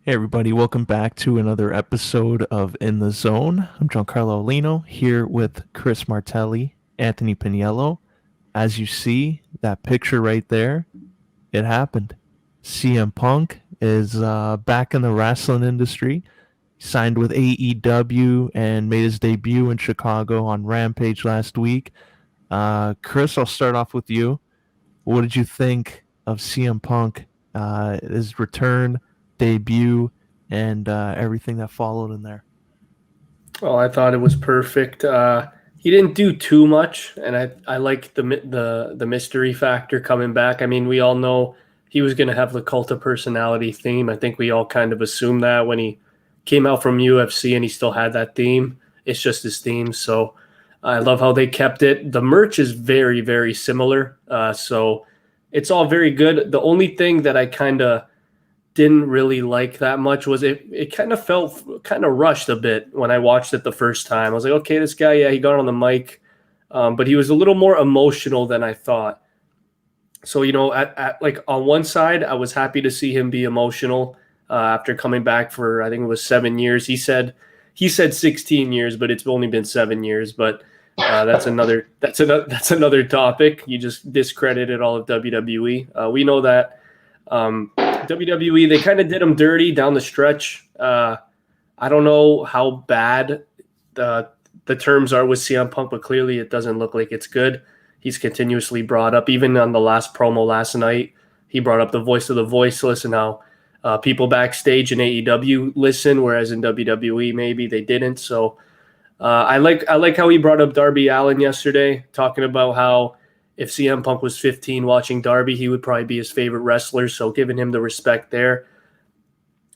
Hey everybody, welcome back to another episode of In the Zone. I'm Giancarlo Aulino here with Chris Martelli, Anthony Pagniello. As you see, that picture right there, it happened. CM Punk is back in the wrestling industry, signed with AEW and made his debut in Chicago on Rampage last week. Chris, I'll start off with you. What did you think of CM Punk, his return, debut, and everything that followed in there? Well, I thought it was perfect. He didn't do too much, and I like the mystery factor coming back. I mean, we all know he was going to have the cult of personality theme. I think we all kind of assumed that when he came out from UFC and he still had that theme. It's just his theme. So I love how they kept it. The merch is very, very similar. So it's all very good. The only thing that I kind of didn't really like that much was it kind of felt kind of rushed a bit when I watched it the first time. I was like, okay, this guy, yeah, he got on the mic, but he was a little more emotional than I thought. So, at like on one side, I was happy to see him be emotional after coming back for, I think it was 7 years. He said 16 years, but it's only been 7 years. But that's another topic. You just discredited all of WWE. We know that WWE, they kind of did him dirty down the stretch. I don't know how bad the terms are with CM Punk, but clearly it doesn't look like it's good. He's continuously brought up, even on the last promo last night, he brought up the voice of the voiceless and how people backstage in AEW listen, whereas in WWE maybe they didn't. So I like how he brought up Darby Allin yesterday, talking about how if CM Punk was 15 watching Darby, he would probably be his favorite wrestler. So giving him the respect there.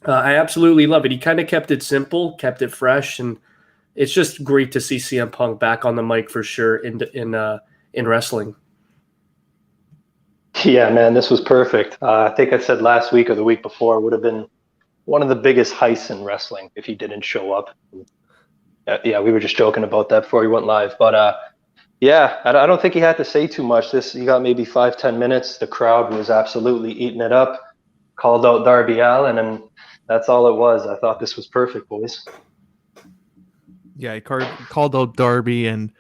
I absolutely love it. He kind of kept it simple, kept it fresh, and it's just great to see CM Punk back on the mic for sure in wrestling. Yeah, man, this was perfect. I think I said last week or the week before it would have been one of the biggest heists in wrestling if he didn't show up. Yeah, we were just joking about that before he went live. But yeah, I don't think he had to say too much. He got maybe 5-10 minutes. The crowd was absolutely eating it up. Called out Darby Allin, and that's all it was. I thought this was perfect, boys. Yeah, he called out Darby, and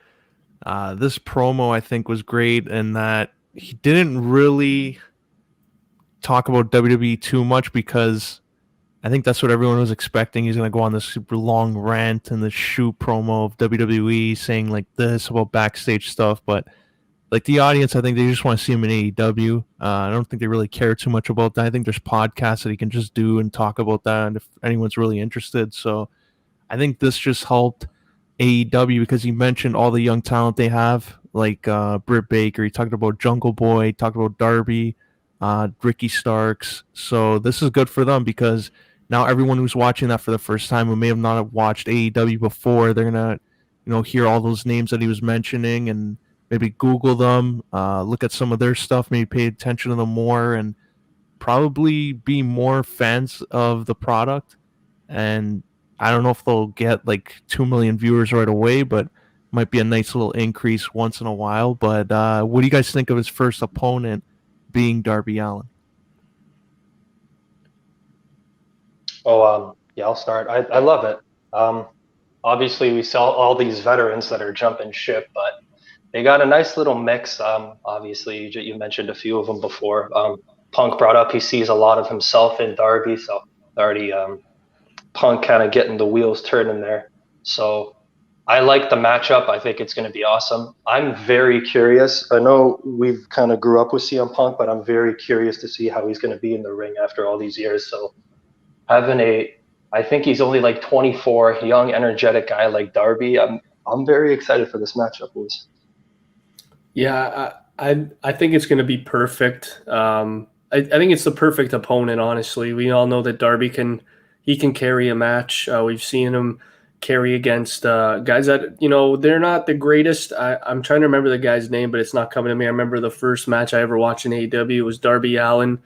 this promo I think was great in that he didn't really talk about WWE too much because I think that's what everyone was expecting. He's going to go on this super long rant and the shoot promo of WWE saying like this about backstage stuff, but like the audience, I think they just want to see him in AEW. I don't think they really care too much about that. I think there's podcasts that he can just do and talk about that, and if anyone's really interested. So I think this just helped AEW because he mentioned all the young talent they have, like Britt Baker. He talked about Jungle Boy, he talked about Darby, Ricky Starks. So this is good for them because now everyone who's watching that for the first time who may have not have watched AEW before, they're gonna, hear all those names that he was mentioning and maybe Google them, look at some of their stuff, maybe pay attention to them more, and probably be more fans of the product. And I don't know if they'll get like 2 million viewers right away, but might be a nice little increase once in a while. But what do you guys think of his first opponent being Darby Allin? Oh, yeah, I'll start. I love it. Obviously, we saw all these veterans that are jumping ship, but they got a nice little mix. Obviously, you mentioned a few of them before. Punk brought up he sees a lot of himself in Darby, so already Punk kind of getting the wheels turning there. So I like the matchup. I think it's going to be awesome. I'm very curious. I know we've kind of grew up with CM Punk, but I'm very curious to see how he's going to be in the ring after all these years. So I think he's only like 24, young, energetic guy like Darby. I'm very excited for this matchup, boys. Yeah, I think it's going to be perfect. I think it's the perfect opponent. Honestly, we all know that Darby can carry a match. We've seen him carry against guys that they're not the greatest. I'm trying to remember the guy's name, but it's not coming to me. I remember the first match I ever watched in AEW was Darby Allin.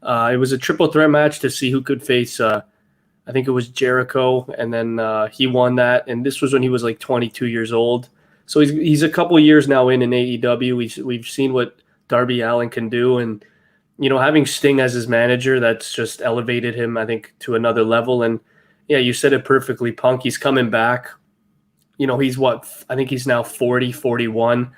It was a triple threat match to see who could face. I think it was Jericho, and then he won that. And this was when he was like 22 years old. So he's a couple of years now in AEW. We've seen what Darby Allin can do, and having Sting as his manager, that's just elevated him, I think, to another level. And yeah, you said it perfectly, Punk. He's coming back. He's I think he's now 40, 41.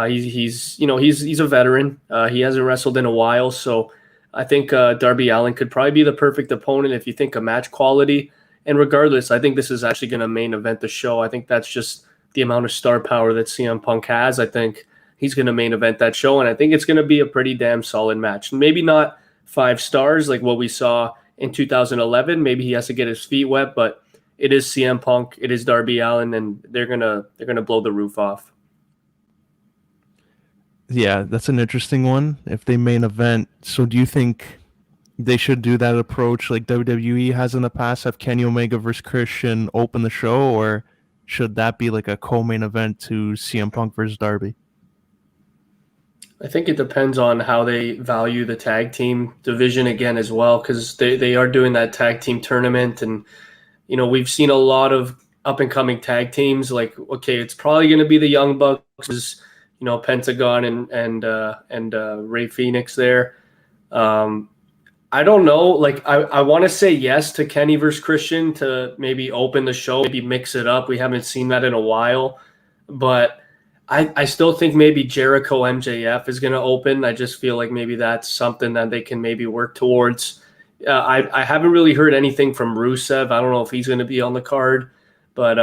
He's a veteran. He hasn't wrestled in a while. So I think Darby Allin could probably be the perfect opponent if you think of match quality. And regardless, I think this is actually going to main event the show. I think that's just the amount of star power that CM Punk has. I think he's going to main event that show, and I think it's going to be a pretty damn solid match. Maybe not 5 stars like what we saw in 2011. Maybe he has to get his feet wet, but it is CM Punk, it is Darby Allin, and they're gonna blow the roof off. Yeah, that's an interesting one. If they main event, so do you think they should do that approach like WWE has in the past, have Kenny Omega versus Christian open the show, or should that be like a co-main event to CM Punk versus Darby? I think it depends on how they value the tag team division again as well, because they are doing that tag team tournament, and we've seen a lot of up and coming tag teams. Like, okay, it's probably going to be the Young Bucks, Pentagon and Ray Phoenix there. I don't know. Like, I want to say yes to Kenny versus Christian to maybe open the show, maybe mix it up. We haven't seen that in a while, but I still think maybe Jericho MJF is going to open. I just feel like maybe that's something that they can maybe work towards. I haven't really heard anything from Rusev. I don't know if he's going to be on the card, but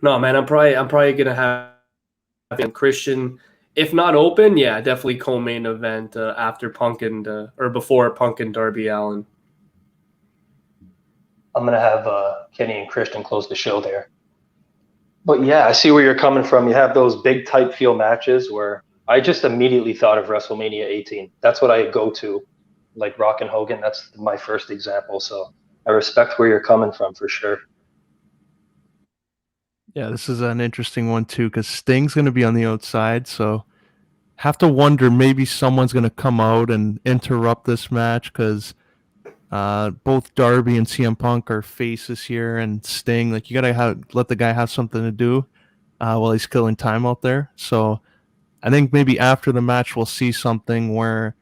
no, man, I'm probably going to have Christian, if not open, yeah, definitely co-main event after Punk and or before Punk and Darby Allin. I'm going to have Kenny and Christian close the show there. But yeah, I see where you're coming from. You have those big type feel matches where I just immediately thought of WrestleMania 18. That's what I go to, like Rock and Hogan. That's my first example. So I respect where you're coming from for sure. Yeah, this is an interesting one too, because Sting's going to be on the outside, so have to wonder maybe someone's going to come out and interrupt this match, because both Darby and CM Punk are faces here, and Sting, like, you gotta let the guy have something to do while he's killing time out there. So I think maybe after the match we'll see something where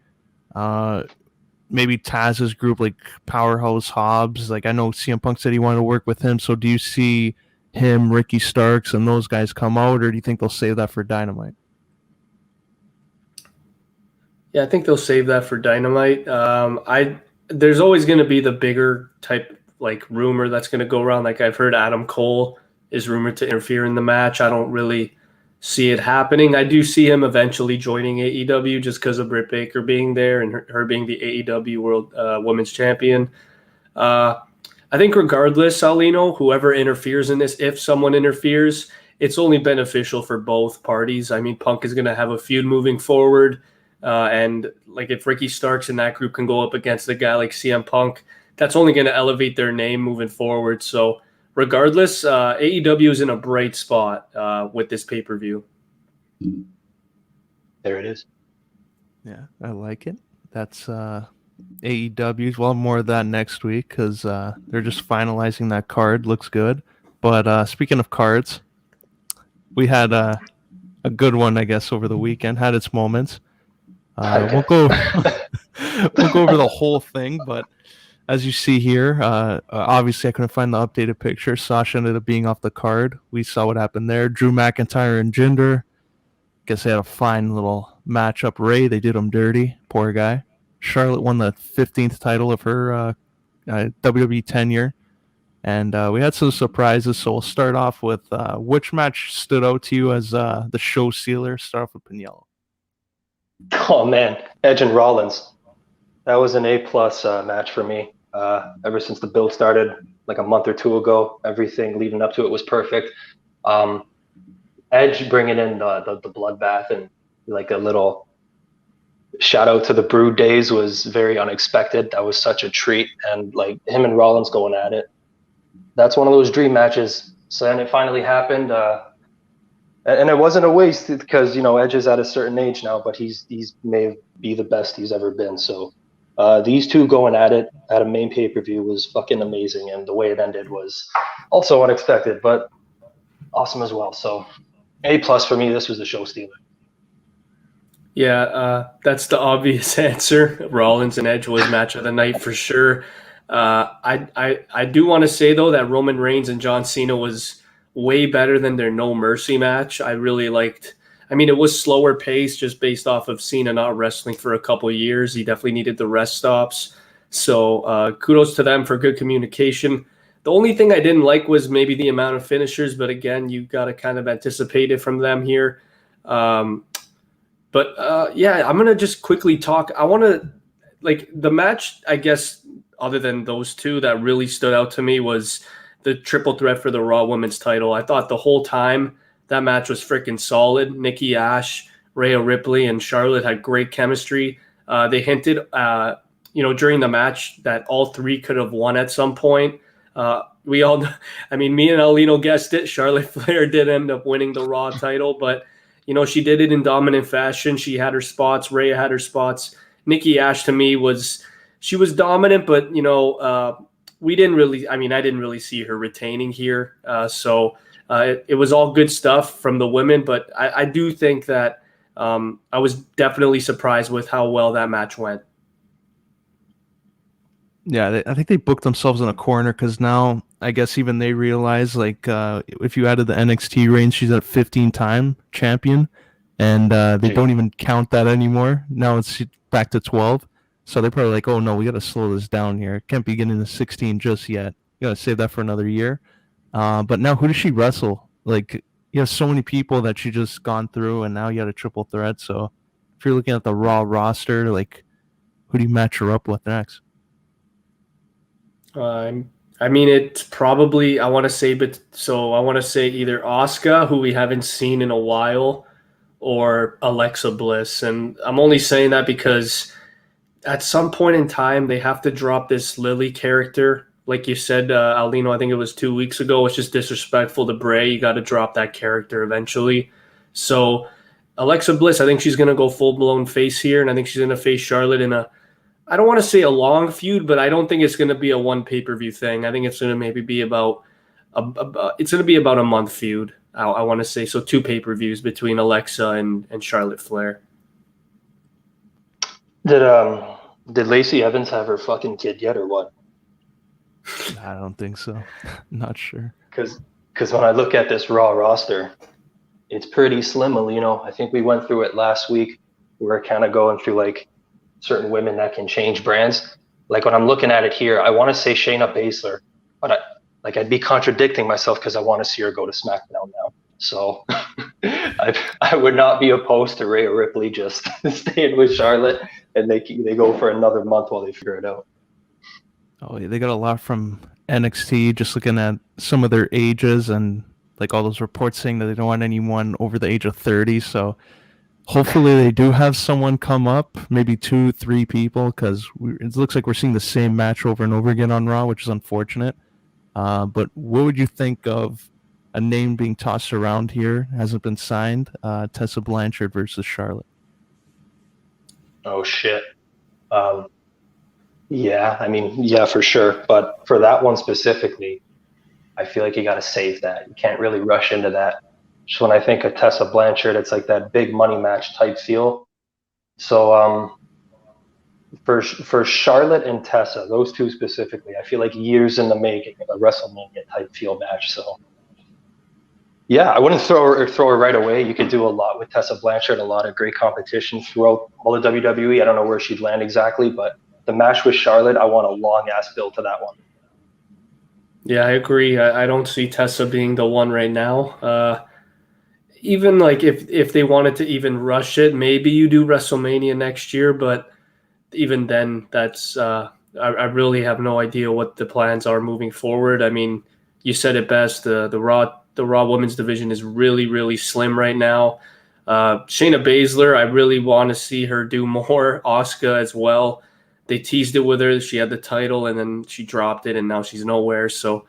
maybe Taz's group, like Powerhouse Hobbs, like I know CM Punk said he wanted to work with him. So do you see him, Ricky Starks, and those guys come out, or do you think they'll save that for Dynamite? Yeah, I think they'll save that for Dynamite. There's always going to be the bigger type like rumor that's going to go around. Like, I've heard Adam Cole is rumored to interfere in the match. I don't really see it happening. I do see him eventually joining AEW just because of Britt Baker being there and her being the AEW World Women's Champion. I think regardless, Aulino, whoever interferes in this, if someone interferes, it's only beneficial for both parties. I mean, Punk is going to have a feud moving forward. And like, if Ricky Starks and that group can go up against a guy like CM Punk, that's only going to elevate their name moving forward. So regardless, AEW is in a bright spot with this pay-per-view. There it is. Yeah, I like it. That's AEW. Well, more of that next week, because they're just finalizing that card. Looks good. But speaking of cards, we had a good one, I guess, over the weekend. Had its moments. We'll go over the whole thing, but as you see here, obviously I couldn't find the updated picture. Sasha ended up being off the card. We saw what happened there. Drew McIntyre and Jinder. Guess they had a fine little matchup. Ray, they did him dirty. Poor guy. Charlotte won the 15th title of her WWE tenure. And we had some surprises, so we'll start off with which match stood out to you as the show stealer? Start off with Pagniello. Oh man, Edge and Rollins. That was an A+ match for me. Ever since the build started, like a month or two ago, everything leading up to it was perfect. Edge bringing in the bloodbath and like a little shout out to the Brood days was very unexpected. That was such a treat, and like him and Rollins going at it. That's one of those dream matches. So then it finally happened. And it wasn't a waste, because Edge is at a certain age now, but he's may be the best he's ever been. So these two going at it at a main pay-per-view was fucking amazing, and the way it ended was also unexpected, but awesome as well. So A+ for me. This was the show stealer. Yeah, that's the obvious answer. Rollins and Edge was match of the night for sure. I do want to say though that Roman Reigns and John Cena was way better than their No Mercy match. I really liked. I mean, it was slower pace just based off of Cena not wrestling for a couple of years. He definitely needed the rest stops. So kudos to them for good communication. The only thing I didn't like was maybe the amount of finishers, but again, you got to kind of anticipate it from them here. Yeah, I'm gonna just quickly talk. I want to like the match. I guess other than those two, that really stood out to me was the triple threat for the Raw Women's title. I thought the whole time that match was freaking solid. Nikki Ash, Rhea Ripley, and Charlotte had great chemistry. They hinted, during the match that all three could have won at some point. We all, I mean, me and Aulino guessed it. Charlotte Flair did end up winning the Raw title, but she did it in dominant fashion. She had her spots. Rhea had her spots. Nikki Ash to me was dominant, but we didn't really. I mean, I didn't really see her retaining here. It was all good stuff from the women, but I do think that I was definitely surprised with how well that match went. Yeah, I think they booked themselves in a corner because now I guess even they realize if you added the NXT reigns, she's a 15-time champion, and they don't even count that anymore. Now it's back to 12, so they're probably like, oh no, we got to slow this down here. Can't be getting to 16 just yet. You got to save that for another year. But now who does she wrestle? Like you have so many people that she just gone through, and now you got a triple threat. So if you're looking at the Raw roster, like who do you match her up with next? I mean, it's probably I want to say either Asuka, who we haven't seen in a while, or Alexa Bliss. And I'm only saying that because at some point in time they have to drop this Lily character. Like you said, Aulino, I think it was 2 weeks ago. It's just disrespectful to Bray. You got to drop that character eventually. So Alexa Bliss, I think she's going to go full blown face here, and I think she's going to face Charlotte in I don't want to say a long feud, but I don't think it's going to be a one pay-per-view thing. I think it's going to maybe be about a month feud. I want to say so 2 pay-per-views between Alexa and Charlotte Flair. Did Lacey Evans have her fucking kid yet or what? I don't think so. Not sure. Because when I look at this Raw roster, it's pretty slim. I think we went through it last week. We were kind of going through like certain women that can change brands. Like when I'm looking at it here, I want to say Shayna Baszler, but I'd be contradicting myself because I want to see her go to SmackDown now. So I would not be opposed to Rhea Ripley just staying with Charlotte, and they go for another month while they figure it out. Oh, yeah, they got a lot from NXT. Just looking at some of their ages and like all those reports saying that they don't want anyone over the age of 30. So hopefully they do have someone come up, maybe 2-3 people, because it looks like we're seeing the same match over and over again on Raw, which is unfortunate. But what would you think of a name being tossed around here? Hasn't been signed. Tessa Blanchard versus Charlotte. Oh, shit. Yeah, for sure. But for that one specifically, I feel like you got to save that. You can't really rush into that. Just when I think of Tessa Blanchard, it's like that big money match type feel. So for Charlotte and Tessa, those two specifically, I feel like years in the making, a WrestleMania type feel match. So yeah, I wouldn't throw her right away. You could do a lot with Tessa Blanchard, a lot of great competition throughout all the WWE. I don't know where she'd land exactly, but the match with Charlotte, I want a long ass build to that one. Yeah, I agree. I don't see Tessa being the one right now. Even like if they wanted to even rush it, maybe you do WrestleMania next year, but even then, that's I really have no idea what the plans are moving forward. I mean, you said it best. The Raw Women's division is really, really slim right now. Shayna Baszler, I really want to see her do more. Asuka as well. They teased it with her. She had the title, and then she dropped it, and now she's nowhere. So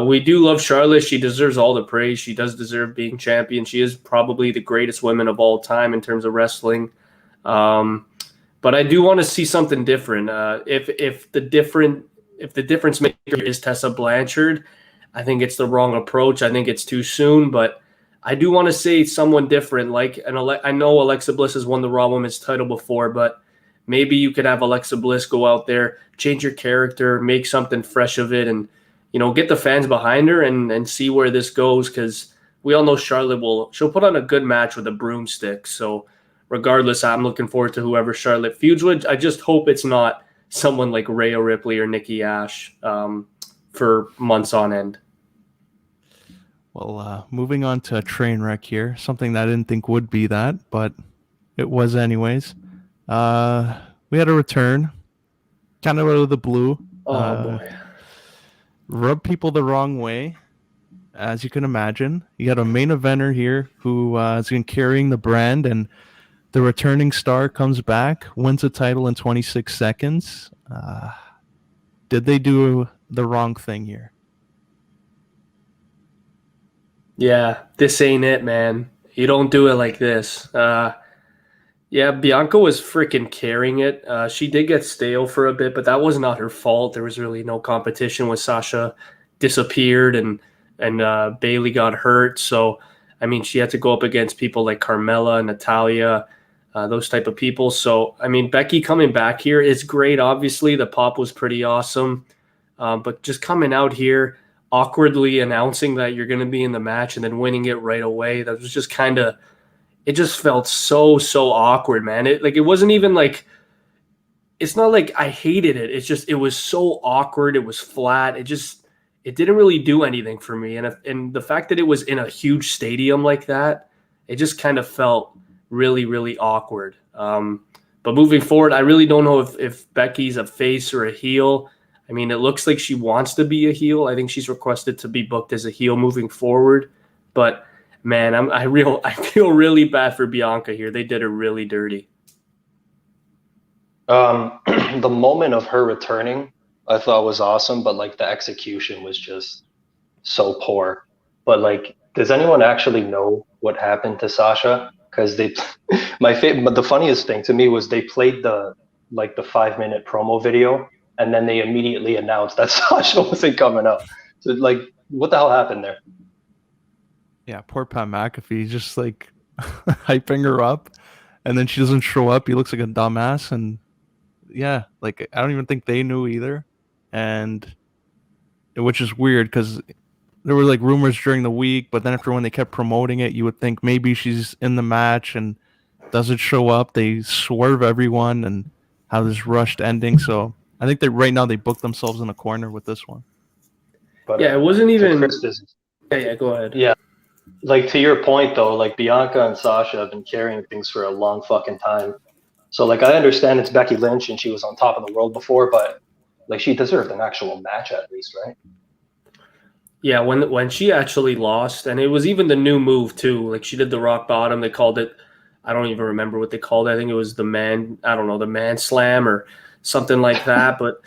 we do love Charlotte. She deserves all the praise. She does deserve being champion. She is probably the greatest woman of all time in terms of wrestling. But I do want to see something different. If the difference maker is Tessa Blanchard, I think it's the wrong approach. I think it's too soon, but I do want to say someone different. I know Alexa Bliss has won the Raw Women's title before, but maybe you could have Alexa Bliss go out there, change your character, make something fresh of it, and get the fans behind her and see where this goes. Because we all know she'll put on a good match with a broomstick. So regardless, I'm looking forward to whoever Charlotte feuds with. I just hope it's not someone like Rhea Ripley or Nikki Ash for months on end. Well, moving on to a train wreck here, something that I didn't think would be that, but it was anyways. We had a return, kind of out of the blue. Oh, boy. Rubbed people the wrong way, as you can imagine. You got a main eventer here who has been carrying the brand, and the returning star comes back, wins the title in 26 seconds. Did they do the wrong thing here? Yeah, this ain't it, man. You don't do it like this. Yeah, Bianca was freaking carrying it. She did get stale for a bit, but that was not her fault. There was really no competition when Sasha disappeared and Bayley got hurt. So, I mean, she had to go up against people like Carmella, Natalia, those type of people. So, I mean, Becky coming back here is great. Obviously, the pop was pretty awesome. But just coming out here, awkwardly announcing that you're going to be in the match and then winning it right away, that was just kind of, it just felt so awkward, man. It wasn't even like, it's not like I hated it. It's just, it was so awkward. It was flat. It didn't really do anything for me. And the fact that it was in a huge stadium like that, it just kind of felt really awkward. But moving forward, I really don't know if Becky's a face or a heel. I mean, it looks like she wants to be a heel. I think she's requested to be booked as a heel moving forward. But man, I feel really bad for Bianca here. They did her really dirty. The moment of her returning, I thought was awesome, but like the execution was just so poor. But like, does anyone actually know what happened to Sasha? Because but the funniest thing to me was they played the 5-minute promo video, and then they immediately announced that Sasha wasn't coming up. So like, what the hell happened there? Yeah, poor Pat McAfee, just like hyping her up, and then she doesn't show up. He looks like a dumbass, and yeah, like I don't even think they knew either, and which is weird because there were like rumors during the week, but then after when they kept promoting it, you would think maybe she's in the match and doesn't show up. They swerve everyone and have this rushed ending. So I think that right now they booked themselves in a corner with this one. But yeah, it wasn't even. Yeah, go ahead. Yeah, like to your point though, like Bianca and Sasha have been carrying things for a long fucking time. So like I understand it's Becky Lynch and she was on top of the world before, but like she deserved an actual match at least, right? Yeah, when she actually lost, and it was even the new move too. Like she did the rock bottom. They called it, I don't even remember what they called it. I think it was the man slam or something like that. But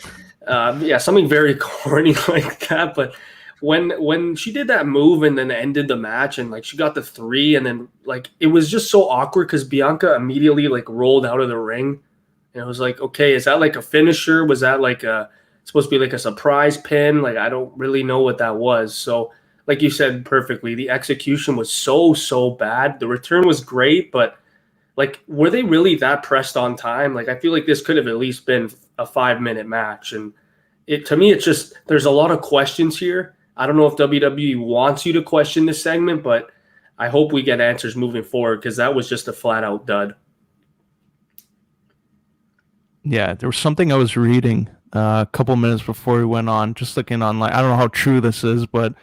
yeah, something very corny like that. But when she did that move and then ended the match and like she got the 3 and then like it was just so awkward because Bianca immediately like rolled out of the ring. And it was like, okay, is that like a finisher? Was that like supposed to be like a surprise pin? Like I don't really know what that was. So like you said perfectly, the execution was so bad. The return was great, but like were they really that pressed on time? Like I feel like this could have at least been a 5-minute match. And to me it's just there's a lot of questions here. I don't know if WWE wants you to question this segment, but I hope we get answers moving forward because that was just a flat out dud. Yeah, there was something I was reading a couple minutes before we went on, just looking online. I don't know how true this is, but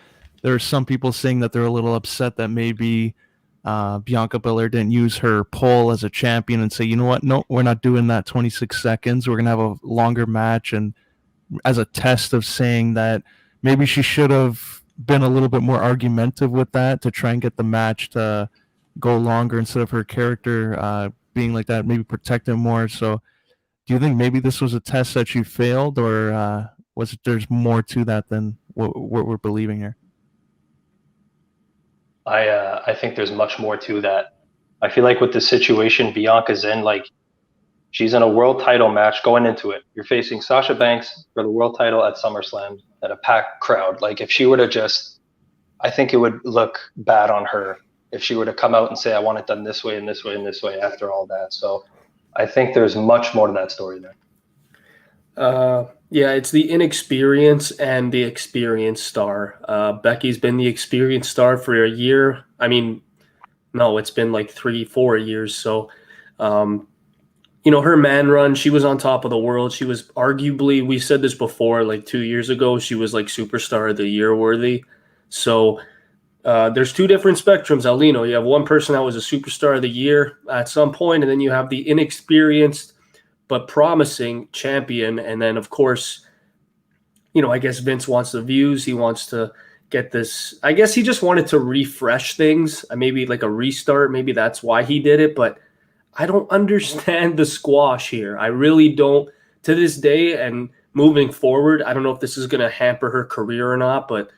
there are some people saying that they're a little upset that maybe Bianca Belair didn't use her poll as a champion and say, you know what, no, we're not doing that 26 seconds. We're going to have a longer match, and as a test of saying that maybe she should have been a little bit more argumentative with that to try and get the match to go longer instead of her character being like that, maybe protect him more. So do you think maybe this was a test that she failed, or there's more to that than what we're believing here? I think there's much more to that. I feel like with the situation Bianca's in, like she's in a world title match going into it. You're facing Sasha Banks for the world title at SummerSlam at a packed crowd. Like if she were to I think it would look bad on her if she were to come out and say, I want it done this way and this way and this way after all that. So I think there's much more to that story there. Yeah, it's the inexperience and the experienced star. Becky's been the experienced star for a year. I mean, no, it's been like 3-4 years. So, her man run, she was on top of the world. She was arguably, we said this before, like 2 years ago, she was like superstar of the year worthy. So there's two different spectrums, Aulino. You have one person that was a superstar of the year at some point, and then you have the inexperienced but promising champion. And then, of course, I guess Vince wants the views. He wants to get this. I guess he just wanted to refresh things, maybe like a restart. Maybe that's why he did it. But I don't understand the squash here. I really don't. To this day and moving forward, I don't know if this is going to hamper her career or not. But,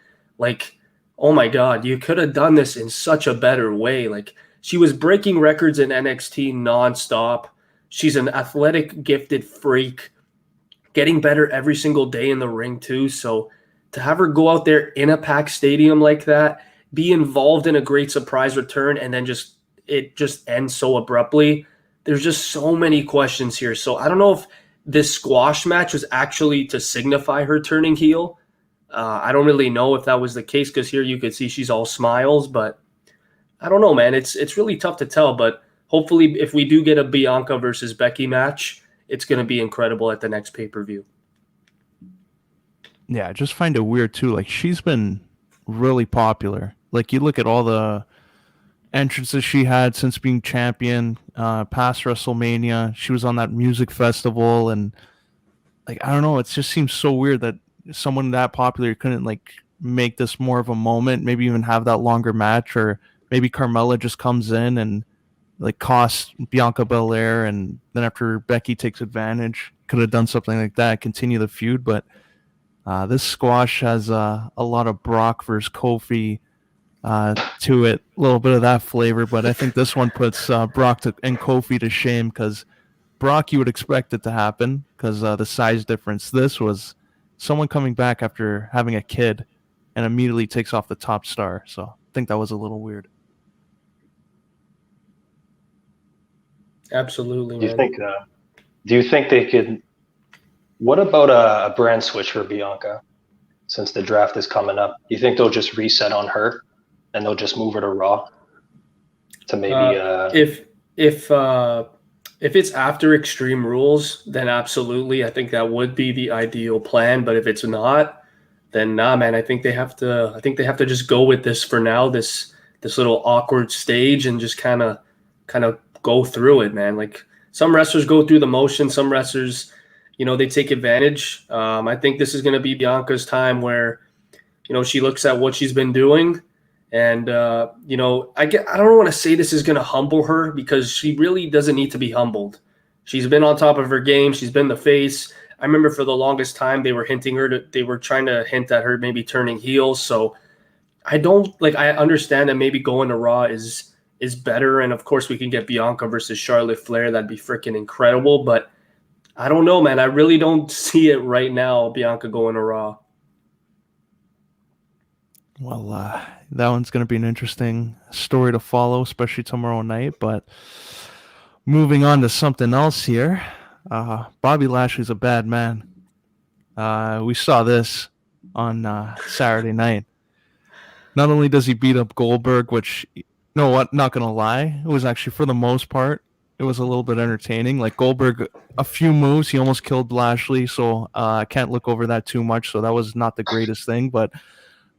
oh, my God, you could have done this in such a better way. She was breaking records in NXT nonstop. She's an athletic, gifted freak, getting better every single day in the ring too. So to have her go out there in a packed stadium like that, be involved in a great surprise return, and then it just ends so abruptly, there's just so many questions here. So I don't know if this squash match was actually to signify her turning heel. I don't really know if that was the case, because here you could see she's all smiles, but I don't know, man. It's really tough to tell, but hopefully, if we do get a Bianca versus Becky match, it's going to be incredible at the next pay-per-view. Yeah, I just find it weird, too. She's been really popular. You look at all the entrances she had since being champion, past WrestleMania. She was on that music festival, and, I don't know. It just seems so weird that someone that popular couldn't, make this more of a moment, maybe even have that longer match, or maybe Carmella just comes in and cost Bianca Belair, and then after Becky takes advantage, could have done something like that, continue the feud. But this squash has a lot of Brock versus Kofi to it, a little bit of that flavor. But I think this one puts Brock and Kofi to shame, because Brock, you would expect it to happen because the size difference. This was someone coming back after having a kid and immediately takes off the top star. So I think that was a little weird. Absolutely. Do you think they could? What about a brand switch for Bianca, since the draft is coming up? Do you think they'll just reset on her and they'll just move her to Raw to maybe? If it's after Extreme Rules, then absolutely, I think that would be the ideal plan. But if it's not, then nah, man. I think they have to just go with this for now. This little awkward stage, and just kind of go through it, man. Some wrestlers go through the motion. Some wrestlers, they take advantage. I think this is going to be Bianca's time where, she looks at what she's been doing, and I don't want to say this is going to humble her, because she really doesn't need to be humbled. She's been on top of her game. She's been the face. I remember for the longest time they were trying to hint at her maybe turning heel. So I understand that maybe going to Raw is better, and of course we can get Bianca versus Charlotte Flair. That'd be freaking incredible, but I don't know, man. I really don't see it right now, Bianca going to Raw. Well, that one's going to be an interesting story to follow, especially tomorrow night. But moving on to something else here, Bobby Lashley's a bad man. We saw this on Saturday night. Not only does he beat up Goldberg, which, not going to lie, it was actually, for the most part, it was a little bit entertaining. Goldberg, a few moves, he almost killed Lashley, so I can't look over that too much, so that was not the greatest thing. But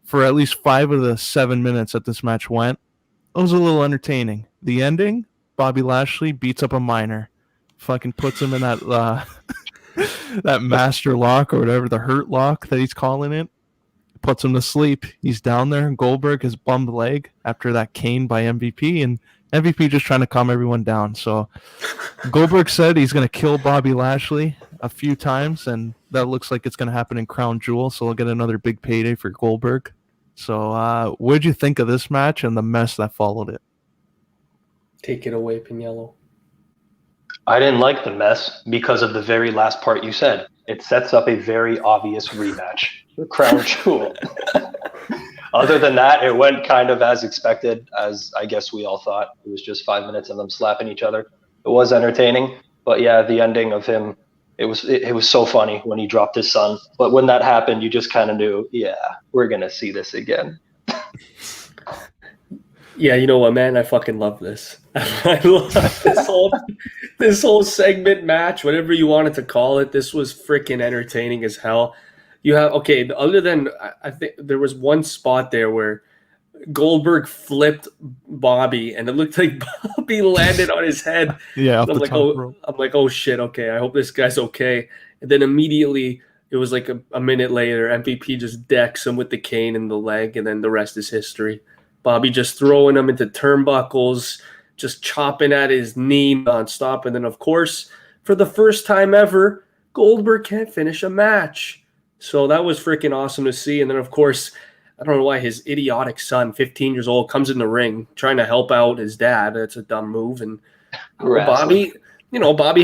for at least 5 of the 7 minutes that this match went, it was a little entertaining. The ending, Bobby Lashley beats up a minor, fucking puts him in that that master lock, or whatever, the hurt lock that he's calling it. Puts him to sleep. He's down there, and Goldberg has bummed leg after that cane by MVP, and MVP just trying to calm everyone down. So Goldberg said he's going to kill Bobby Lashley a few times, and that looks like it's going to happen in Crown Jewel, so we'll get another big payday for Goldberg. So what did you think of this match and the mess that followed it? Take it away, Pagniello. I didn't like the mess because of the very last part you said. It sets up a very obvious rematch for Crown Jewel. Other than that, it went kind of as expected, as I guess we all thought. It was just 5 minutes of them slapping each other. It was entertaining, but yeah, the ending of him, it was so funny when he dropped his son. But when that happened, you just kind of knew, yeah, we're gonna see this again. Yeah, you know what, man? I fucking love this. I love this whole segment match, whatever you wanted to call it. This was freaking entertaining as hell. You have other than I think there was one spot there where Goldberg flipped Bobby, and it looked like Bobby landed on his head. Yeah, I'm like, oh shit, okay. I hope this guy's okay. And then immediately, it was like a minute later, MVP just decks him with the cane in the leg, and then the rest is history. Bobby just throwing him into turnbuckles, just chopping at his knee nonstop. And then, of course, for the first time ever, Goldberg can't finish a match. So that was freaking awesome to see. And then, of course, I don't know why his idiotic son, 15 years old, comes in the ring trying to help out his dad. That's a dumb move. And Bobby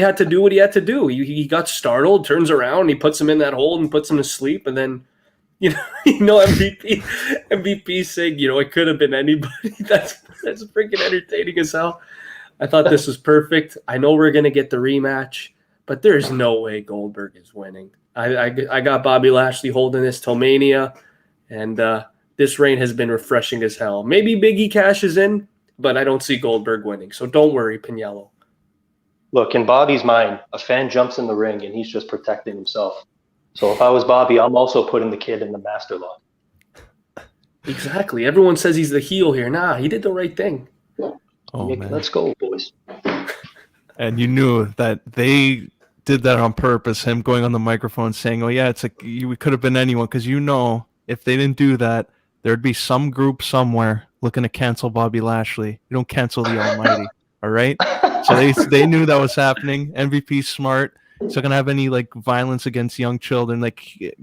had to do what he had to do. He got startled, turns around, he puts him in that hole and puts him to sleep. And then, MVP saying, it could have been anybody. That's freaking entertaining as hell. I thought this was perfect. I know we're going to get the rematch, but there's no way Goldberg is winning. I got Bobby Lashley holding this till Mania, and this reign has been refreshing as hell. Maybe Big E cashes in, but I don't see Goldberg winning. So don't worry, Pagniello. Look, in Bobby's mind, a fan jumps in the ring and he's just protecting himself. So if I was Bobby, I'm also putting the kid in the master lock. Exactly. Everyone says he's the heel here. Nah, he did the right thing. Oh, man. Let's go, boys. And you knew that they did that on purpose, him going on the microphone saying, oh, yeah, we could have been anyone, because if they didn't do that, there'd be some group somewhere looking to cancel Bobby Lashley. You don't cancel the Almighty, all right? So they knew that was happening. MVP's smart. He's not going to have any, violence against young children.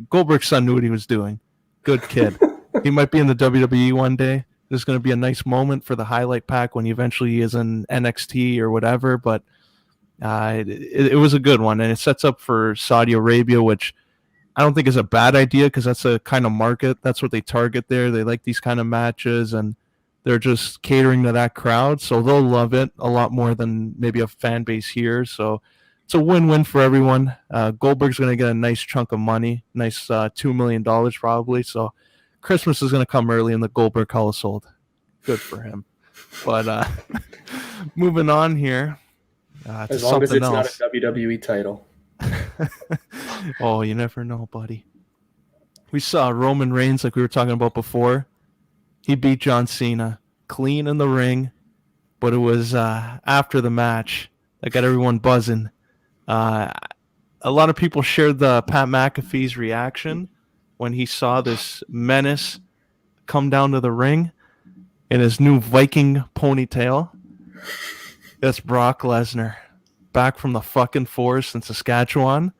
Goldberg's son knew what he was doing. Good kid. He might be in the WWE one day. There's going to be a nice moment for the highlight pack when he eventually is in NXT or whatever, but it was a good one, and it sets up for Saudi Arabia, which I don't think is a bad idea because that's a kind of market. That's what they target there. They like these kind of matches, and they're just catering to that crowd, so they'll love it a lot more than maybe a fan base here. So it's a win-win for everyone. Goldberg's going to get a nice chunk of money, nice $2 million probably. So Christmas is going to come early in the Goldberg household. Good for him. But moving on here. As long as it's not a WWE title. Oh, you never know, buddy. We saw Roman Reigns, like we were talking about before. He beat John Cena clean in the ring, but it was after the match that got everyone buzzing. A lot of people shared the Pat McAfee's reaction when he saw this menace come down to the ring in his new Viking ponytail. That's Brock Lesnar, back from the fucking forest in Saskatchewan.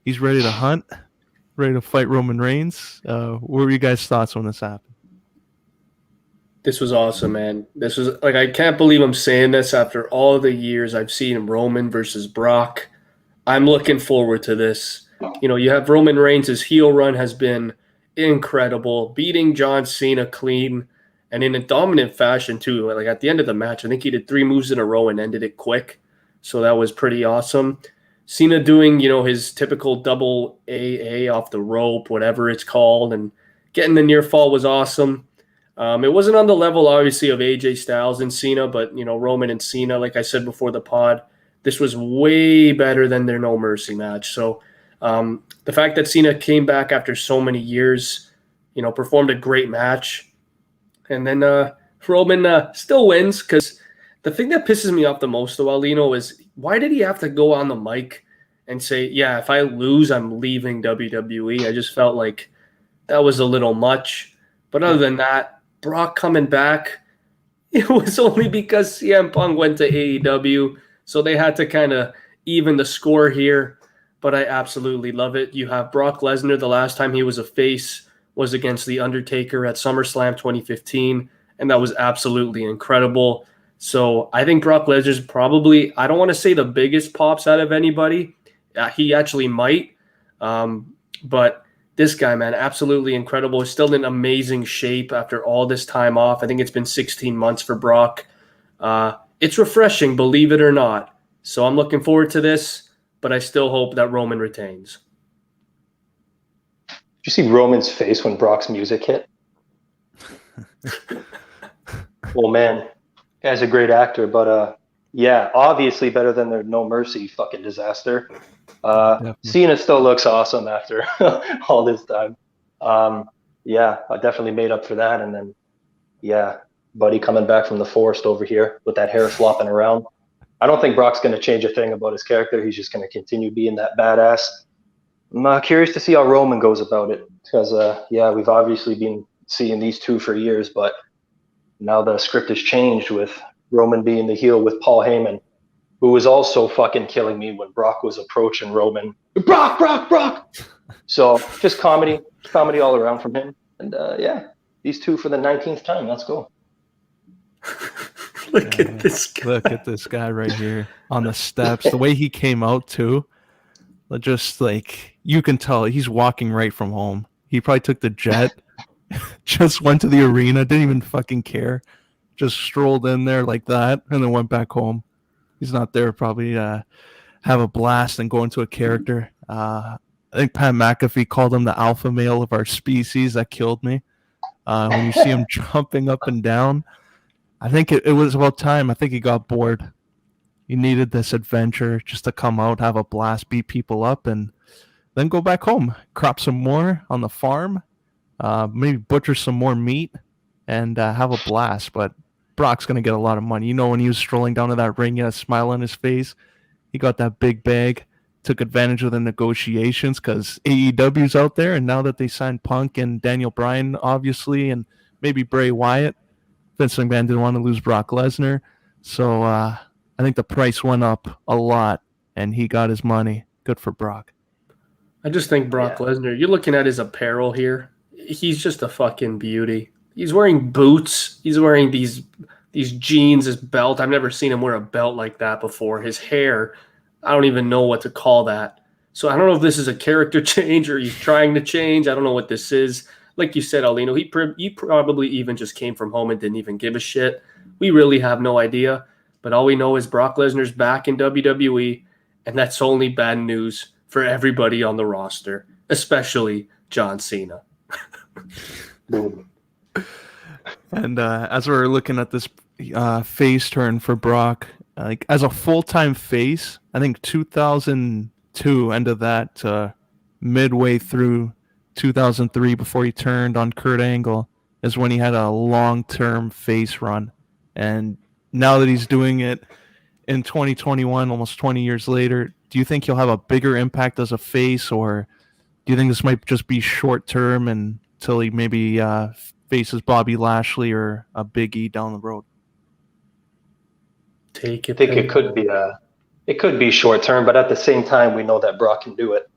He's ready to hunt, ready to fight Roman Reigns. What were you guys' thoughts when this happened? This was awesome, man. This was I can't believe I'm saying this after all the years I've seen Roman versus Brock. I'm looking forward to this. You have Roman Reigns, his heel run has been incredible, beating John Cena clean and in a dominant fashion too. At the end of the match, I think he did 3 moves in a row and ended it quick. So that was pretty awesome. Cena doing, his typical double AA off the rope, whatever it's called, and getting the near fall was awesome. It wasn't on the level, obviously, of AJ Styles and Cena, but, Roman and Cena, like I said before the pod, this was way better than their No Mercy match. So the fact that Cena came back after so many years, performed a great match, and then Roman still wins, because the thing that pisses me off the most, though, Aulino, is why did he have to go on the mic and say, yeah, if I lose, I'm leaving WWE? I just felt like that was a little much. But other than that, Brock coming back, it was only because CM Punk went to AEW, so they had to kind of even the score here. But I absolutely love it. You have Brock Lesnar, the last time he was a face was against The Undertaker at SummerSlam 2015, and that was absolutely incredible. So I think Brock Lesnar's probably, I don't want to say the biggest pops out of anybody. He actually might. But this guy, man, absolutely incredible. He's still in amazing shape after all this time off. I think it's been 16 months for Brock. It's refreshing, believe it or not. So I'm looking forward to this, but I still hope that Roman retains. Did you see Roman's face when Brock's music hit? Well, man, guy's a great actor, but yeah, obviously better than their No Mercy fucking disaster. Cena still looks awesome after all this time. Yeah, I definitely made up for that. And then, yeah, Buddy coming back from the forest over here with that hair flopping around. I don't think Brock's going to change a thing about his character. He's just going to continue being that badass. I'm curious to see how Roman goes about it because, yeah, we've obviously been seeing these two for years, but now the script has changed with Roman being the heel with Paul Heyman, who was also fucking killing me when Brock was approaching Roman. Brock! So just comedy all around from him. And yeah, these two for the 19th time. Let's go. Look at this guy. Look at this guy right here on the steps. The way he came out too, just like you can tell he's walking right from home. He probably took the jet, just went to the arena, didn't even fucking care, just strolled in there like that, and then went back home. He's not there probably have a blast and go into a character. I think Pat McAfee called him the alpha male of our species. That killed me. When you see him jumping up and down, I think it was about time. I think he got bored. He needed this adventure just to come out, have a blast, beat people up, and then go back home, crop some more on the farm, maybe butcher some more meat, and have a blast. But Brock's going to get a lot of money. You know, when he was strolling down to that ring, he had a smile on his face. He got that big bag, took advantage of the negotiations because AEW's out there, and now that they signed Punk and Daniel Bryan, obviously, and maybe Bray Wyatt, Vince McMahon didn't want to lose Brock Lesnar. So I think the price went up a lot, and he got his money. Good for Brock. I just think Brock Lesnar, you're looking at his apparel here. He's just a fucking beauty. He's wearing boots. He's wearing these jeans, his belt. I've never seen him wear a belt like that before. His hair, I don't even know what to call that. So I don't know if this is a character change or he's trying to change. I don't know what this is. Like you said, Aulino, he probably even just came from home and didn't even give a shit. We really have no idea. But all we know is Brock Lesnar's back in WWE, and that's only bad news for everybody on the roster, especially John Cena. And as we're looking at this face turn for Brock, like as a full-time face, I think 2002 ended that midway through 2003 before he turned on Kurt Angle is when he had a long-term face run. And now that he's doing it in 2021, almost 20 years later, do you think he'll have a bigger impact as a face, or do you think this might just be short-term until he maybe faces Bobby Lashley or a Big E down the road? I think it could be short term, but at the same time, we know that Brock can do it.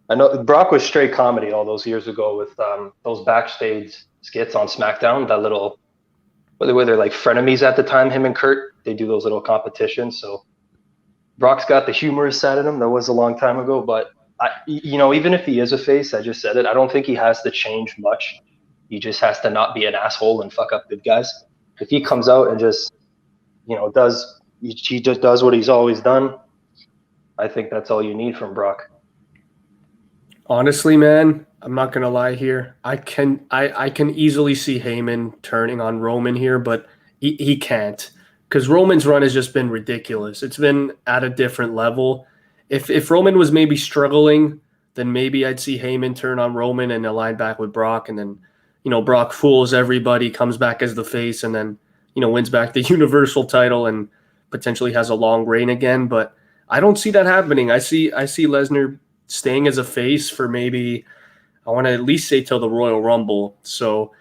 I know Brock was straight comedy all those years ago with those backstage skits on SmackDown. That little, where they're like frenemies at the time, him and Kurt. They do those little competitions. So Brock's got the humorous side of him. That was a long time ago, but even if he is a face, I just said it. I don't think he has to change much. He just has to not be an asshole and fuck up good guys. If he comes out and just, he just does what he's always done, I think that's all you need from Brock. Honestly, man, I'm not gonna lie here. I can easily see Heyman turning on Roman here, but he can't, because Roman's run has just been ridiculous. It's been at a different level. If Roman was maybe struggling, then maybe I'd see Heyman turn on Roman and align back with Brock, and then Brock fools everybody, comes back as the face, and then wins back the Universal title and potentially has a long reign again. But I don't see that happening. I see Lesnar staying as a face for maybe, I want to at least say till the Royal Rumble. So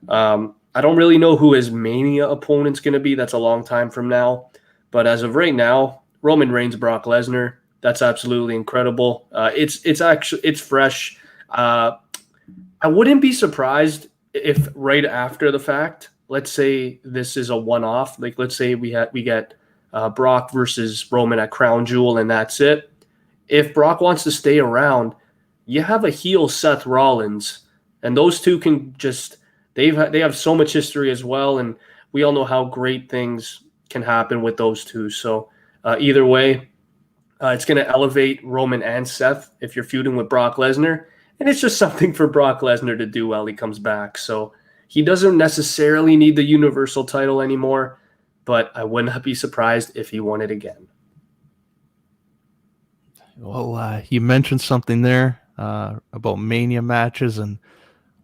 I don't really know who his Mania opponent's going to be. That's a long time from now. But as of right now, Roman Reigns, Brock Lesnar, that's absolutely incredible. It's fresh. I wouldn't be surprised if right after the fact, let's say this is a one-off. Like, let's say we get Brock versus Roman at Crown Jewel, and that's it. If Brock wants to stay around, you have a heel Seth Rollins, and those two can just they have so much history as well, and we all know how great things can happen with those two. So either way, it's going to elevate Roman and Seth if you're feuding with Brock Lesnar, and it's just something for Brock Lesnar to do while he comes back. So he doesn't necessarily need the Universal title anymore, but I would not be surprised if he won it again. Well, you mentioned something there about Mania matches, and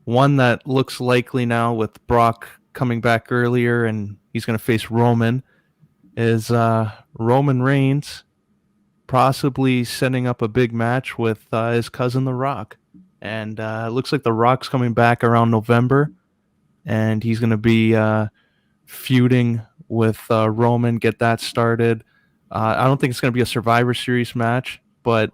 one that looks likely now with Brock coming back earlier and he's going to face Roman is Roman Reigns possibly setting up a big match with his cousin The Rock. And it looks like The Rock's coming back around November, and he's going to be feuding with Roman, get that started. I don't think it's going to be a Survivor Series match, but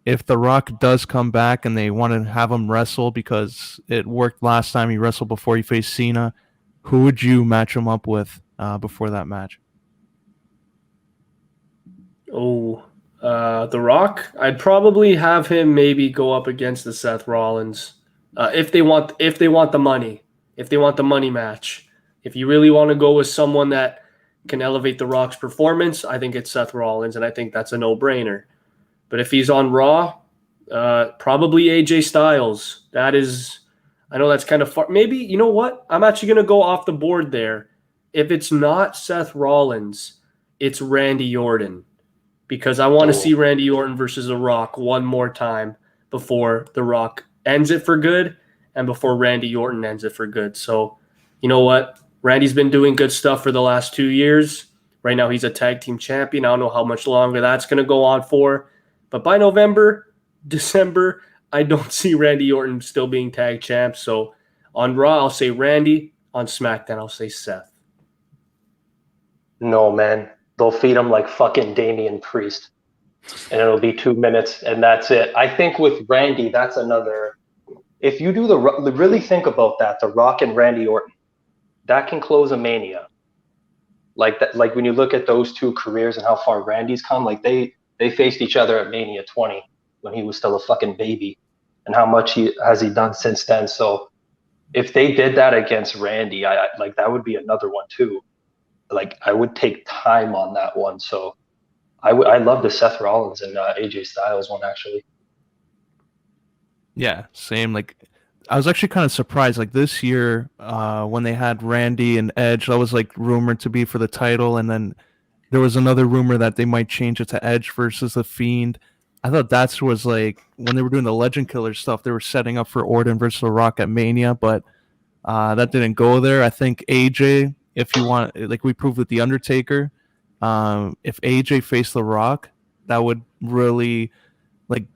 if The Rock does come back and they want to have him wrestle because it worked last time he wrestled before he faced Cena, who would you match him up with before that match? The Rock? I'd probably have him maybe go up against the Seth Rollins if they want the money, if they want the money match. If you really want to go with someone that can elevate The Rock's performance, I think it's Seth Rollins, and I think that's a no-brainer. But if he's on Raw, probably AJ Styles. I know that's kind of far. Maybe, you know what? I'm actually going to go off the board there. If it's not Seth Rollins, it's Randy Orton. Because I want to see Randy Orton versus The Rock one more time before The Rock ends it for good and before Randy Orton ends it for good. So, you know what? Randy's been doing good stuff for the last 2 years. Right now, he's a tag team champion. I don't know how much longer that's going to go on for. But by November, December, I don't see Randy Orton still being tag champ. So on Raw, I'll say Randy. On SmackDown, I'll say Seth. No, man. They'll feed him like fucking Damian Priest. And it'll be 2 minutes, and that's it. I think with Randy, that's another. If you do really think about that, The Rock and Randy Orton, that can close a Mania. Like that, like when you look at those two careers and how far Randy's come, like they faced each other at Mania 20 when he was still a fucking baby, and how much has he done since then. So if they did that against Randy, I like that would be another one too. Like I would take time on that one. So I love the Seth Rollins and AJ Styles one actually. Yeah, same. Like I was actually kind of surprised. Like this year, when they had Randy and Edge, that was like rumored to be for the title, and then there was another rumor that they might change it to Edge versus The Fiend. I thought that was like when they were doing the Legend Killer stuff, they were setting up for Orton versus The Rock at Mania, but that didn't go there. I think AJ, if you want, like we proved with the Undertaker, if AJ faced The Rock, that would really like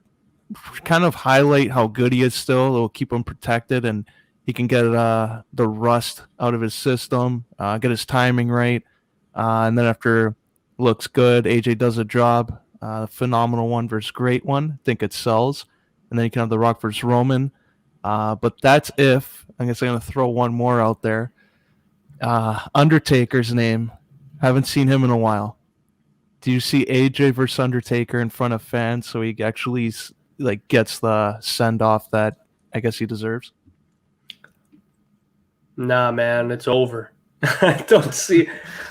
kind of highlight how good he is still. It will keep him protected, and he can get the rust out of his system, get his timing right, and then after looks good, AJ does a job, phenomenal one versus great one. I think it sells, and then you can have The Rock versus Roman. But that's if I guess I'm gonna throw one more out there. Undertaker's name. Haven't seen him in a while. Do you see AJ versus Undertaker in front of fans so he actually like gets the send off that I guess he deserves? Nah, man, it's over. I don't see.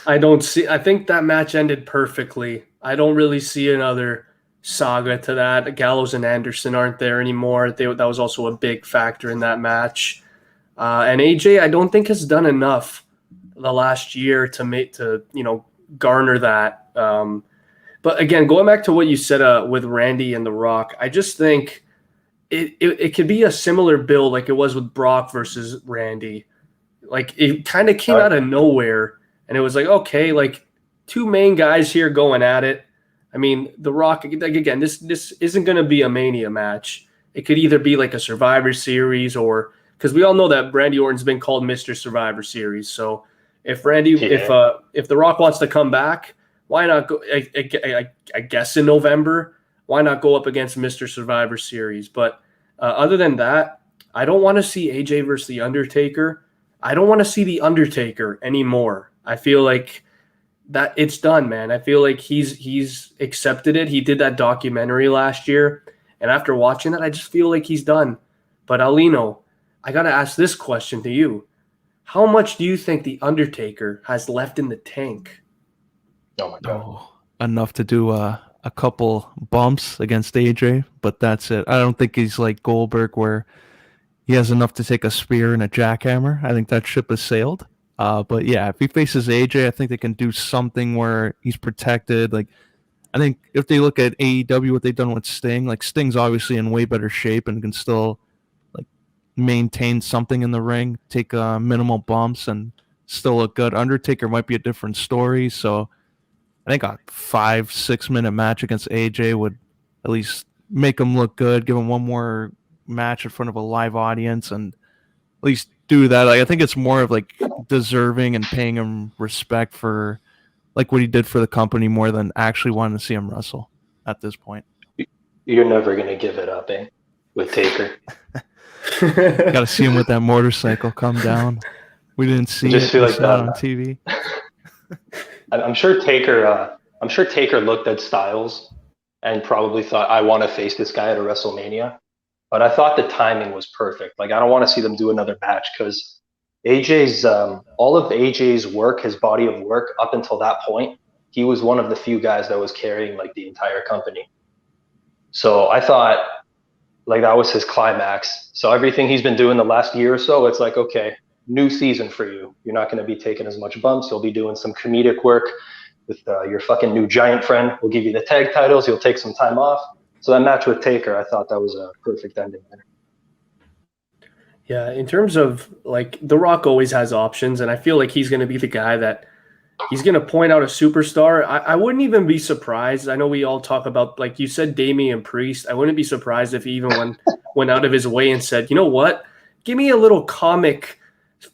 I think that match ended perfectly. I don't really see another saga to that. Gallows and Anderson aren't there anymore. That was also a big factor in that match. And AJ, I don't think has done enough the last year to garner that. But again, going back to what you said with Randy and The Rock, I just think it could be a similar build like it was with Brock versus Randy. Like it kind of came out of nowhere, and it was like, okay, like two main guys here going at it. I mean, The Rock, like again, this isn't going to be a Mania match. It could either be like a Survivor Series or because we all know that Randy Orton's been called Mr. Survivor Series. So if if The Rock wants to come back, why not go? I guess in November, why not go up against Mr. Survivor Series? But other than that, I don't want to see AJ versus The Undertaker. I don't want to see The Undertaker anymore. I feel like that it's done, man. I feel like he's accepted it. He did that documentary last year, And after watching that, I just feel like he's done. But Aulino, I got to ask this question to you. How much do you think The Undertaker has left in the tank? Oh, my God. Oh, enough to do a couple bumps against AJ, but that's it. I don't think he's like Goldberg where he has enough to take a spear and a jackhammer. I think that ship has sailed. But yeah, if he faces AJ, I think they can do something where he's protected. Like, I think if they look at AEW, what they've done with Sting, like Sting's obviously in way better shape and can still like maintain something in the ring, take minimal bumps, and still look good. Undertaker might be a different story. So I think a 5-6 minute match against AJ would at least make him look good, give him one more match in front of a live audience, and at least do that. Like, I think it's more of like deserving and paying him respect for like what he did for the company more than actually wanting to see him wrestle at this point. You're never going to give it up, eh? With Taker. Got to see him with that motorcycle come down. We didn't see just it. Feel we like saw that it on TV. I'm sure Taker looked at Styles and probably thought, I want to face this guy at a WrestleMania. But I thought the timing was perfect. Like, I don't want to see them do another match because AJ's all of AJ's work, his body of work up until that point, he was one of the few guys that was carrying like the entire company. So I thought like that was his climax. So everything he's been doing the last year or so, it's like, okay, new season for you. You're not going to be taking as much bumps. You'll be doing some comedic work with your fucking new giant friend. We'll give you the tag titles. You'll take some time off. So that match with Taker, I thought that was a perfect ending there. Yeah, in terms of like The Rock always has options, and I feel like he's going to be the guy that he's going to point out a superstar. I wouldn't even be surprised. I know we all talk about, like you said, Damian Priest. I wouldn't be surprised if he even went out of his way and said, you know what, give me a little comic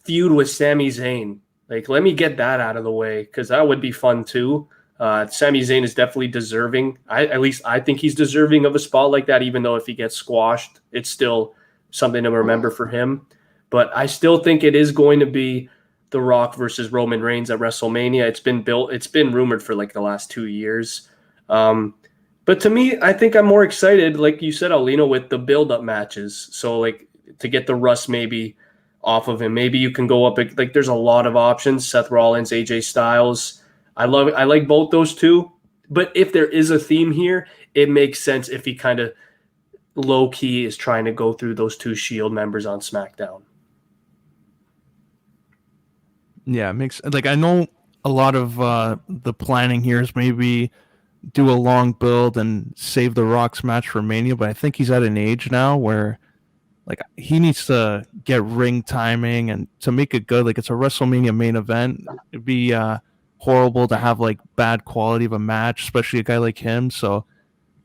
feud with Sami Zayn. Like, let me get that out of the way because that would be fun too. Sami Zayn is definitely deserving. At least I think he's deserving of a spot like that, even though if he gets squashed, it's still something to remember for him. But I still think it is going to be The Rock versus Roman Reigns at WrestleMania. It's been rumored for like the last 2 years. But to me, I think I'm more excited, like you said, Aulino, with the build-up matches. So like to get the rust maybe off of him. Maybe you can go up, like there's a lot of options. Seth Rollins, AJ Styles. I like both those two. But if there is a theme here, it makes sense if he kind of low-key is trying to go through those two Shield members on SmackDown. Yeah, it makes like I know a lot of the planning here is maybe do a long build and save the Rock's match for Mania, but I think he's at an age now where like he needs to get ring timing and to make it good. Like it's a WrestleMania main event. It'd be horrible to have like bad quality of a match, especially a guy like him. So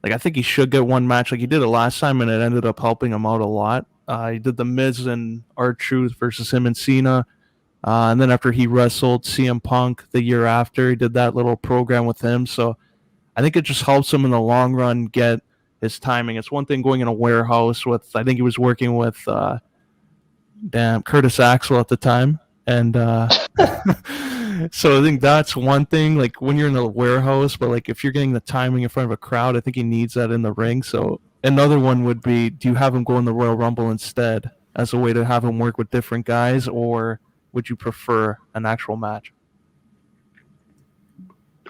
like I think he should get one match like he did it last time, and it ended up helping him out a lot. He did the Miz and R-Truth versus him and Cena. And then after he wrestled CM Punk the year after, he did that little program with him. So I think it just helps him in the long run get his timing. It's one thing going in a warehouse with, I think he was working with Curtis Axel at the time. And so I think that's one thing, like when you're in the warehouse, but like if you're getting the timing in front of a crowd, I think he needs that in the ring. So another one would be, do you have him go in the Royal Rumble instead as a way to have him work with different guys, or would you prefer an actual match?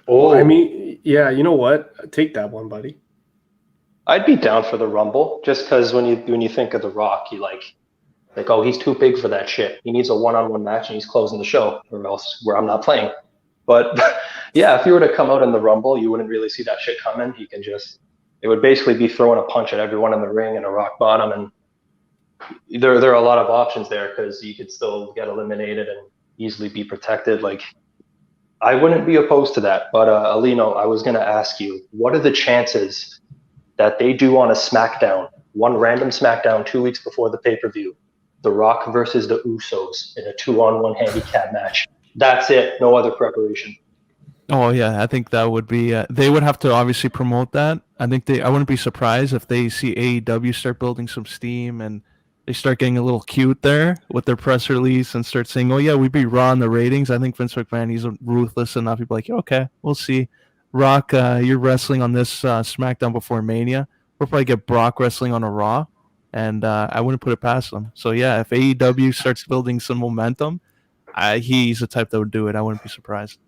Oh, I mean, yeah, you know what? Take that one, buddy. I'd be down for the Rumble just because when you think of The Rock, you like, oh, he's too big for that shit. He needs a one-on-one match and he's closing the show, or else where I'm not playing. But yeah, if you were to come out in the Rumble, you wouldn't really see that shit coming. You can it would basically be throwing a punch at everyone in the ring and a rock bottom, and there are a lot of options there because you could still get eliminated and easily be protected. Like, I wouldn't be opposed to that. But Aulino, I was going to ask you, what are the chances that they do on a SmackDown, one random SmackDown 2 weeks before the pay-per-view, The Rock versus the Usos in a 2-on-1 handicap match? That's it. No other preparation. Oh yeah, I think that would be. They would have to obviously promote that. I wouldn't be surprised if they see AEW start building some steam and they start getting a little cute there with their press release and start saying, "Oh yeah, we beat Raw in the ratings." I think Vince McMahon, he's ruthless enough. He'd be like, "Okay, we'll see. Rock, you're wrestling on this SmackDown before Mania. we'll probably get Brock wrestling on a Raw, and I wouldn't put it past them. So yeah, if AEW starts building some momentum, he's the type that would do it. I wouldn't be surprised.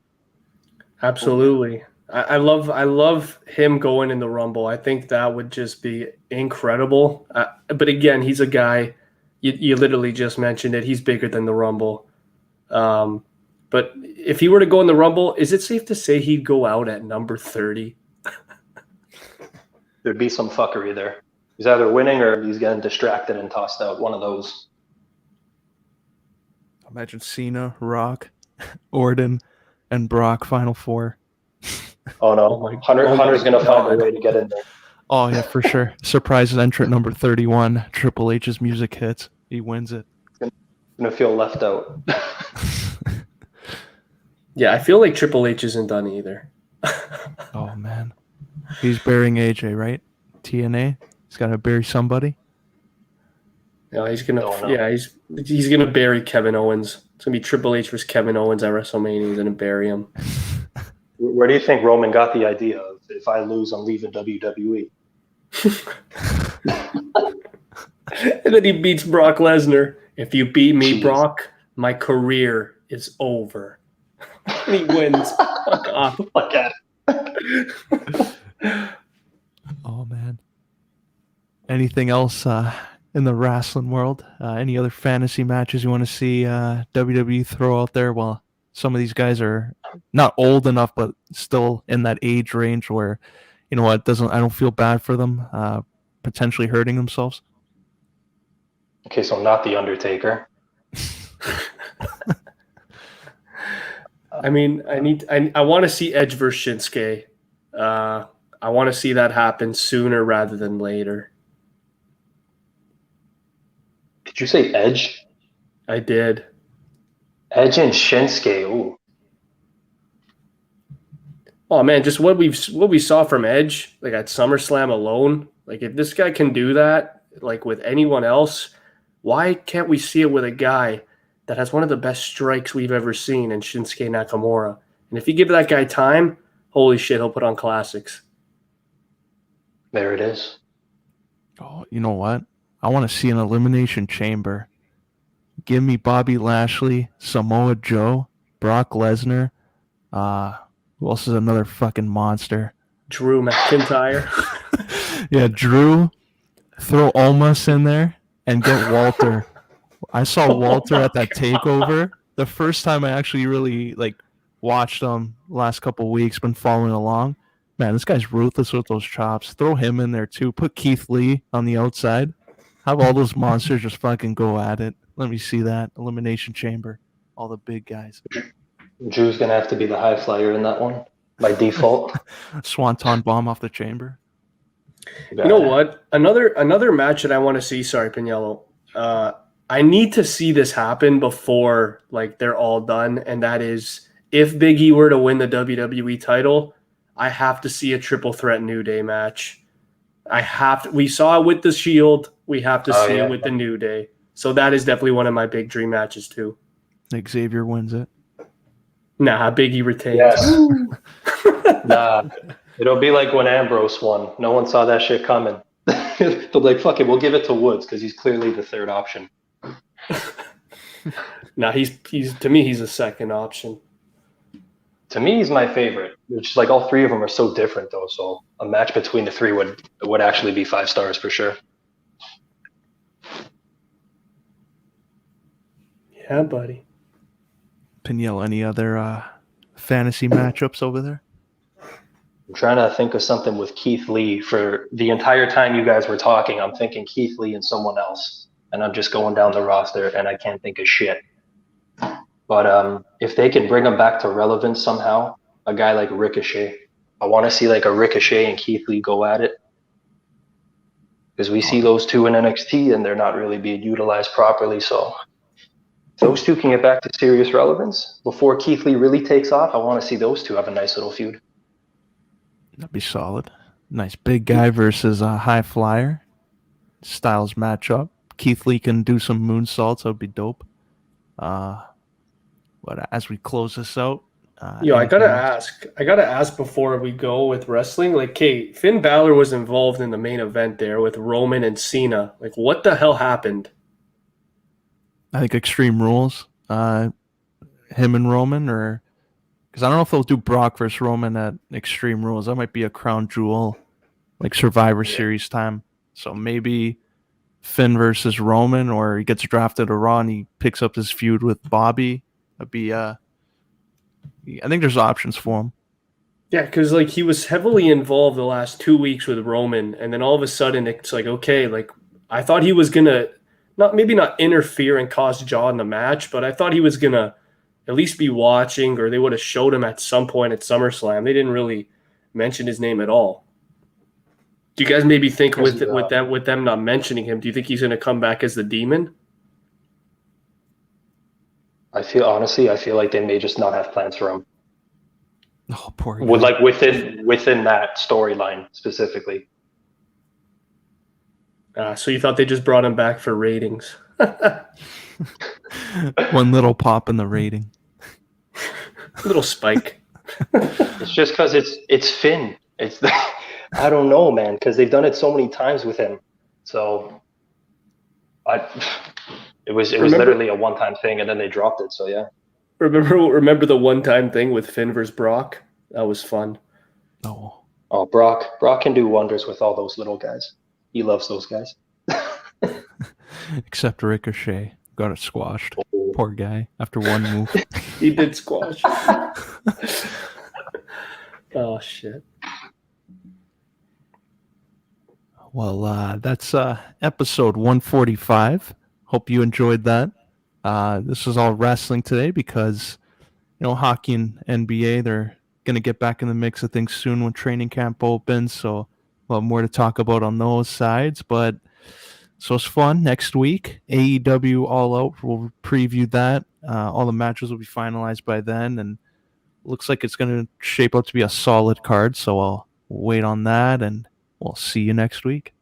Absolutely. I love him going in the Rumble. I think that would just be incredible. But again, he's a guy, you literally just mentioned it. He's bigger than the Rumble. But if he were to go in the Rumble, is it safe to say he'd go out at number 30? There'd be some fuckery there. He's either winning or he's getting distracted and tossed out. One of those. Imagine Cena, Rock, Orton, and Brock Final Four. Oh no, Hunter's gonna find a way to get in there. Oh yeah, for sure. Surprise entrant number 31. Triple H's music hits. He wins it. Gonna feel left out. Yeah, I feel like Triple H isn't done either. Oh man, he's burying AJ, right? TNA. He's got to bury somebody. No, he's gonna. Yeah, he's gonna bury Kevin Owens. It's gonna be Triple H versus Kevin Owens at WrestleMania. He's gonna bury him. Where do you think Roman got the idea of, if I lose, I'm leaving WWE? And then he beats Brock Lesnar. If you beat me, Brock, my career is over. And he wins. Fuck off. Look at it. Oh man. Anything else in the wrestling world? Any other fantasy matches you want to see WWE throw out there? Well, some of these guys are not old enough, but still in that age range where, you know what, I don't feel bad for them potentially hurting themselves. Okay, so not the Undertaker. I mean, I want to see Edge versus Shinsuke. I want to see that happen sooner rather than later. Did you say Edge? I did. Edge and Shinsuke. Ooh. Oh man, just what we saw from Edge, like at SummerSlam alone. Like if this guy can do that, like with anyone else, why can't we see it with a guy that has one of the best strikes we've ever seen in Shinsuke Nakamura? And if you give that guy time, holy shit, he'll put on classics. There it is. Oh, you know what? I want to see an Elimination Chamber. Give me Bobby Lashley, Samoa Joe, Brock Lesnar. Who else is another fucking monster? Drew McIntyre. Yeah, Drew. Throw Almas in there and get Walter. I saw Walter at that takeover. The first time I actually really watched him last couple weeks, been following along. Man, this guy's ruthless with those chops. Throw him in there too. Put Keith Lee on the outside. Have all those monsters just fucking go at it. Let me see that. Elimination Chamber. All the big guys. Drew's going to have to be the high flyer in that one by default. Swanton bomb off the chamber. You know what? Another match that I want to see, sorry, Pagniello. I need to see this happen before they're all done, and that is if Big E were to win the WWE title, I have to see a triple threat New Day match. We saw it with the Shield. We have to see it with the New Day. So that is definitely one of my big dream matches too. Xavier wins it. Nah, Big E retains. Yes. Nah. It'll be like when Ambrose won. No one saw that shit coming. They'll be like, fuck it, we'll give it to Woods because he's clearly the third option. Nah, he's to me, he's a second option. To me, he's my favorite. It's just all three of them are so different, though. So a match between the three would actually be 5 stars for sure. Yeah, buddy. Pagniello, any other fantasy matchups over there? I'm trying to think of something with Keith Lee. For the entire time you guys were talking, I'm thinking Keith Lee and someone else. And I'm just going down the roster, and I can't think of shit. But if they can bring him back to relevance somehow, a guy like Ricochet, I want to see a Ricochet and Keith Lee go at it. Because we see those two in NXT, and they're not really being utilized properly. So if those two can get back to serious relevance before Keith Lee really takes off, I want to see those two have a nice little feud. That'd be solid. Nice big guy versus a high flyer. Styles matchup. Keith Lee can do some moonsaults. That would be dope. But as we close this out, Yo, I gotta anything else? ask. I gotta ask before we go with wrestling. Like, okay, Finn Balor was involved in the main event there with Roman and Cena. Like, what the hell happened? I think Extreme Rules. Him and Roman, or because I don't know if they'll do Brock versus Roman at Extreme Rules. That might be a crown jewel, like Survivor Yeah. Series time. So maybe Finn versus Roman, or he gets drafted to Raw and he picks up his feud with Bobby. That'd be I think there's options for him. Yeah, because like he was heavily involved the last 2 weeks with Roman, and then all of a sudden it's like, okay, like I thought he was gonna not interfere and cause jaw in the match, but I thought he was gonna at least be watching, or they would have showed him at some point at SummerSlam. They didn't really mention his name at all. Do you guys maybe think with them not mentioning him, do you think he's gonna come back as the Demon? I feel like they may just not have plans for him. Oh, poor guy. Like within that storyline specifically. So you thought they just brought him back for ratings? One little pop in the rating. Little spike. It's just because it's Finn. I don't know, man, because they've done it so many times with him. So it was literally a one-time thing, and then they dropped it. So yeah. Remember the one-time thing with Finn versus Brock? That was fun. Oh, Brock can do wonders with all those little guys. He loves those guys. Except Ricochet. Got it squashed. Oh. Poor guy. After one move. He did squash. Oh, shit. Well, that's episode 145. Hope you enjoyed that. This is all wrestling today because, hockey and NBA, they're going to get back in the mix of things soon when training camp opens. So a lot more to talk about on those sides. But so it's fun. Next week, AEW All Out. We'll preview that. All the matches will be finalized by then. And looks like it's going to shape up to be a solid card. So I'll wait on that, and we'll see you next week.